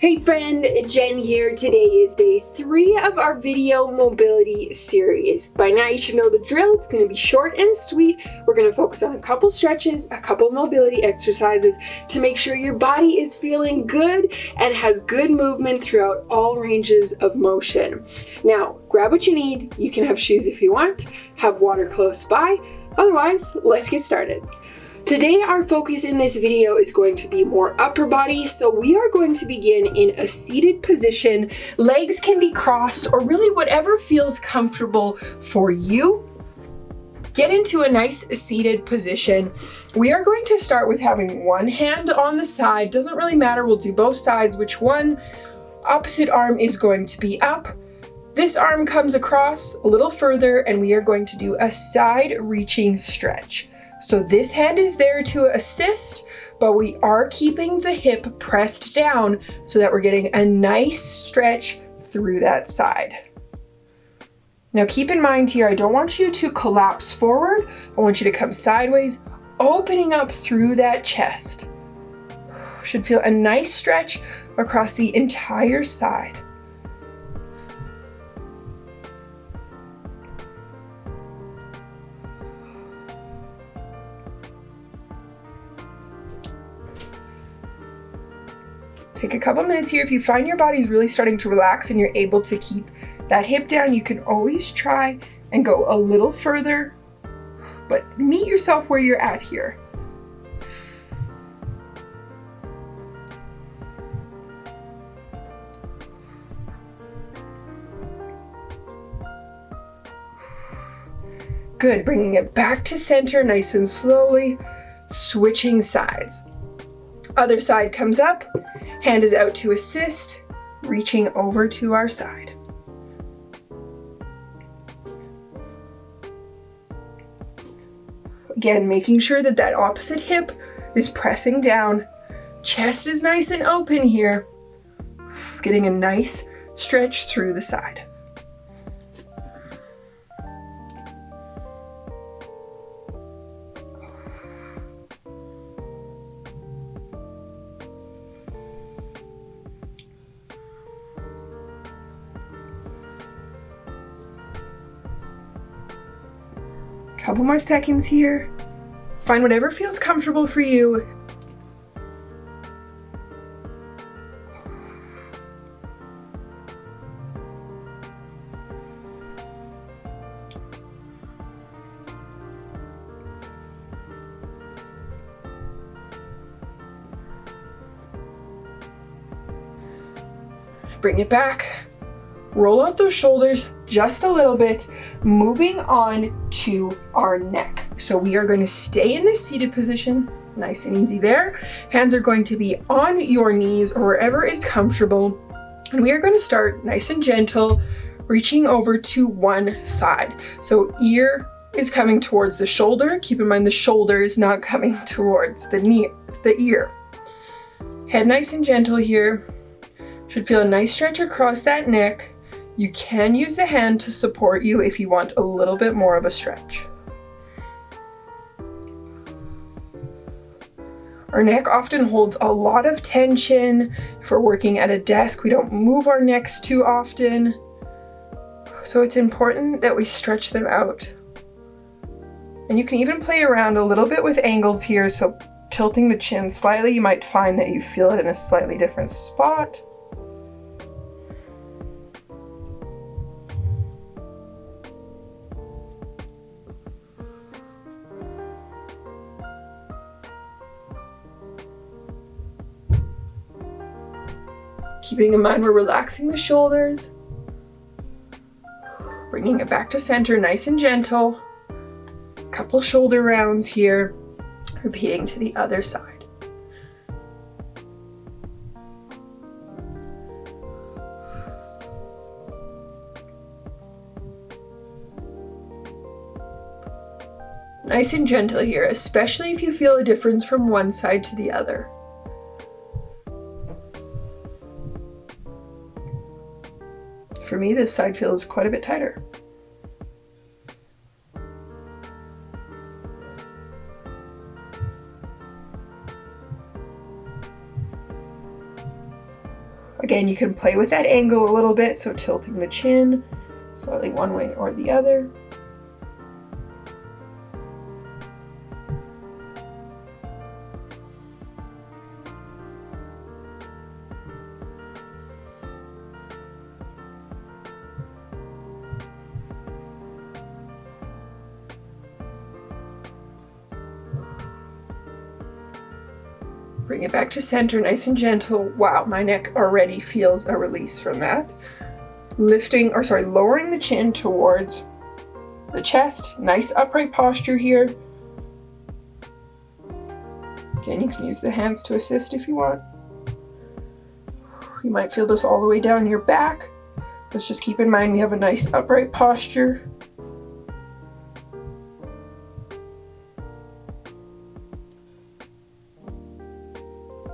Hey friend, Jen here. Today is day 3 of our video mobility series. By now you should know the drill. It's going to be short and sweet. We're going to focus on a couple stretches, a couple mobility exercises to make sure your body is feeling good and has good movement throughout all ranges of motion. Now, grab what you need. You can have shoes if you want, have water close by. Otherwise, let's get started. Today our focus in this video is going to be more upper body, so we are going to begin in a seated position. Legs can be crossed or really whatever feels comfortable for you. Get into a nice seated position. We are going to start with having one hand on the side. Doesn't really matter, we'll do both sides. Which one? Opposite arm is going to be up. This arm comes across a little further and we are going to do a side reaching stretch. So this hand is there to assist, but we are keeping the hip pressed down so that we're getting a nice stretch through that side. Now keep in mind here, I don't want you to collapse forward. I want you to come sideways, opening up through that chest. Should feel a nice stretch across the entire side. Take a couple minutes here. If you find your body's really starting to relax and you're able to keep that hip down, you can always try and go a little further, but meet yourself where you're at here. Good, bringing it back to center nice and slowly, switching sides. Other side comes up. Hand is out to assist, reaching over to our side. Again, making sure that that opposite hip is pressing down. Chest is nice and open here. Getting a nice stretch through the side. Couple more seconds here. Find whatever feels comfortable for you. Bring it back. Roll out those shoulders just a little bit, moving on to our neck. So we are going to stay in this seated position, nice and easy there. Hands are going to be on your knees or wherever is comfortable. And we are going to start nice and gentle, reaching over to one side. So ear is coming towards the shoulder. Keep in mind the shoulder is not coming towards the ear. Head nice and gentle here. Should feel a nice stretch across that neck. You can use the hand to support you if you want a little bit more of a stretch. Our neck often holds a lot of tension. If we're working at a desk, we don't move our necks too often. So it's important that we stretch them out. And you can even play around a little bit with angles here. So tilting the chin slightly, you might find that you feel it in a slightly different spot. Keeping in mind we're relaxing the shoulders, bringing it back to center nice and gentle. Couple shoulder rounds here, repeating to the other side. Nice and gentle here, especially if you feel a difference from one side to the other. For me, this side feels quite a bit tighter. Again, you can play with that angle a little bit, so tilting the chin slightly one way or the other. Bring it back to center, nice and gentle. Wow, my neck already feels a release from that. Lowering the chin towards the chest. Nice upright posture here. Again, you can use the hands to assist if you want. You might feel this all the way down your back. Let's just keep in mind we have a nice upright posture.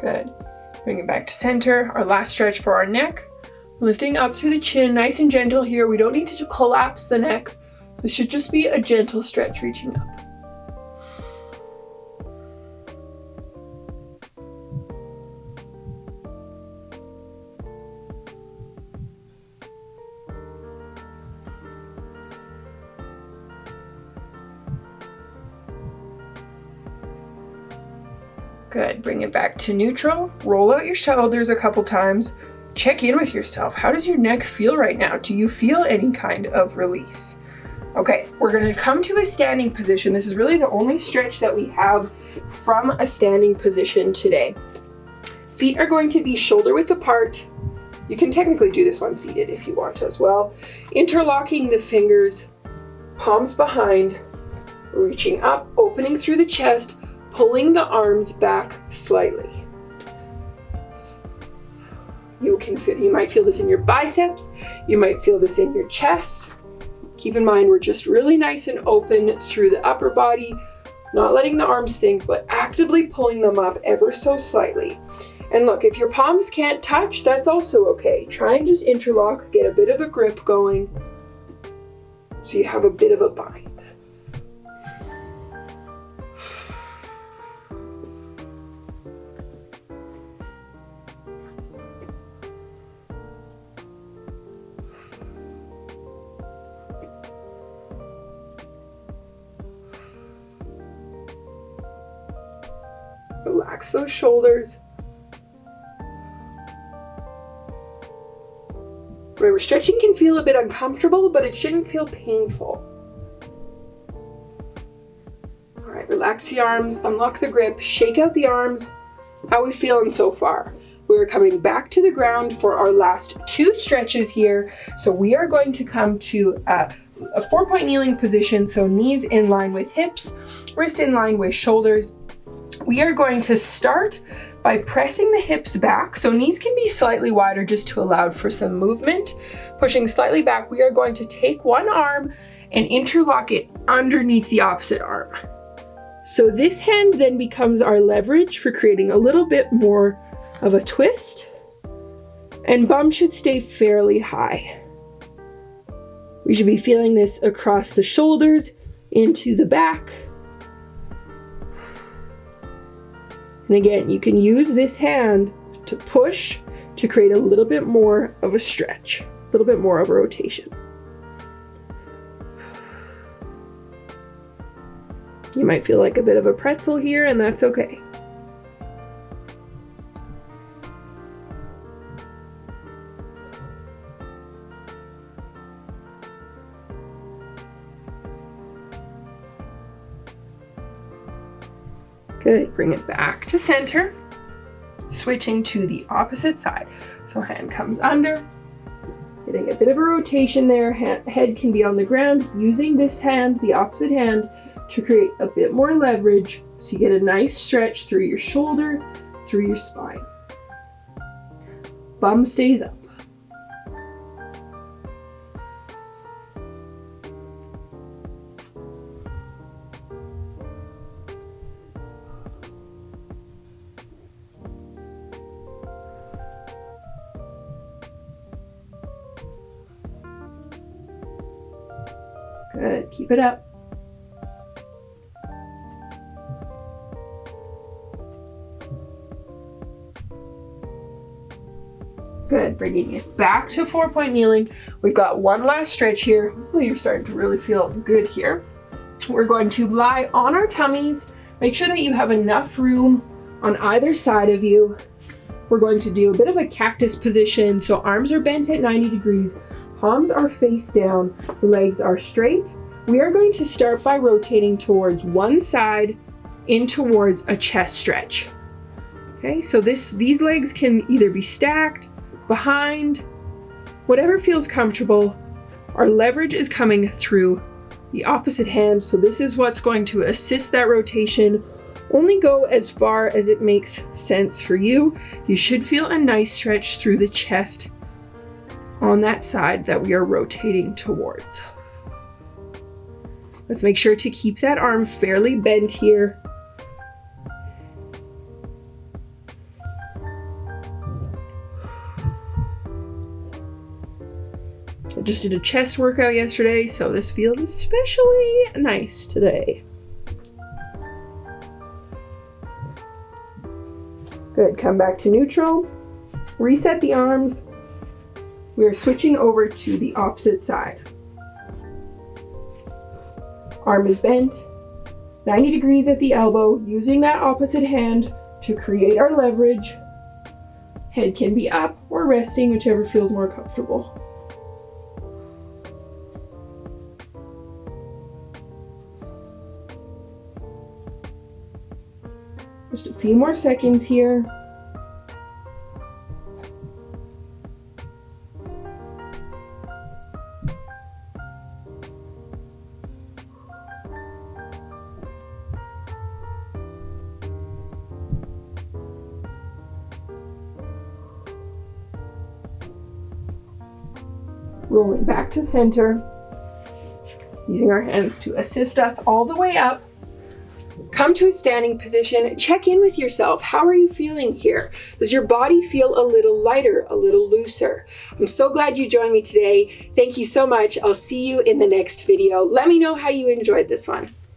Good. Bring it back to center. Our last stretch for our neck. Lifting up through the chin, nice and gentle here. We don't need to collapse the neck. This should just be a gentle stretch reaching up. Good, bring it back to neutral. Roll out your shoulders a couple times. Check in with yourself. How does your neck feel right now? Do you feel any kind of release? Okay, we're gonna come to a standing position. This is really the only stretch that we have from a standing position today. Feet are going to be shoulder width apart. You can technically do this one seated if you want as well. Interlocking the fingers, palms behind, reaching up, opening through the chest, pulling the arms back slightly. You might feel this in your biceps, you might feel this in your chest. Keep in mind, we're just really nice and open through the upper body, not letting the arms sink, but actively pulling them up ever so slightly. And look, if your palms can't touch, that's also okay. Try and just interlock, get a bit of a grip going, so you have a bit of a bind. Relax those shoulders. Remember, stretching can feel a bit uncomfortable, but it shouldn't feel painful. All right, relax the arms, unlock the grip, shake out the arms. How are we feeling so far? We're coming back to the ground for our last two stretches here. So we are going to come to a 4-point kneeling position. So knees in line with hips, wrists in line with shoulders. We are going to start by pressing the hips back. So knees can be slightly wider just to allow for some movement. Pushing slightly back, we are going to take one arm and interlock it underneath the opposite arm. So this hand then becomes our leverage for creating a little bit more of a twist. And bum should stay fairly high. We should be feeling this across the shoulders, into the back. And again, you can use this hand to push to create a little bit more of a stretch, a little bit more of a rotation. You might feel like a bit of a pretzel here, and that's okay. Good, bring it back to center, switching to the opposite side. So hand comes under, getting a bit of a rotation there. Head can be on the ground, using this hand, the opposite hand, to create a bit more leverage so you get a nice stretch through your shoulder, through your spine. Bum stays up. Good, keep it up. Good, bringing it back to 4-point kneeling. We've got one last stretch here. Hopefully you're starting to really feel good here. We're going to lie on our tummies. Make sure that you have enough room on either side of you. We're going to do a bit of a cactus position. So arms are bent at 90 degrees, palms are face down, legs are straight. We are going to start by rotating towards one side in towards a chest stretch. Okay, so these legs can either be stacked, behind, whatever feels comfortable. Our leverage is coming through the opposite hand, so this is what's going to assist that rotation. Only go as far as it makes sense for you. You should feel a nice stretch through the chest on that side that we are rotating towards. Let's make sure to keep that arm fairly bent here. I just did a chest workout yesterday, so this feels especially nice today. Good, come back to neutral. Reset the arms. We are switching over to the opposite side. Arm is bent, 90 degrees at the elbow, using that opposite hand to create our leverage. Head can be up or resting, whichever feels more comfortable. Just a few more seconds here. Rolling back to center, using our hands to assist us all the way up. Come to a standing position, check in with yourself. How are you feeling here? Does your body feel a little lighter, a little looser? I'm so glad you joined me today. Thank you so much. I'll see you in the next video. Let me know how you enjoyed this one.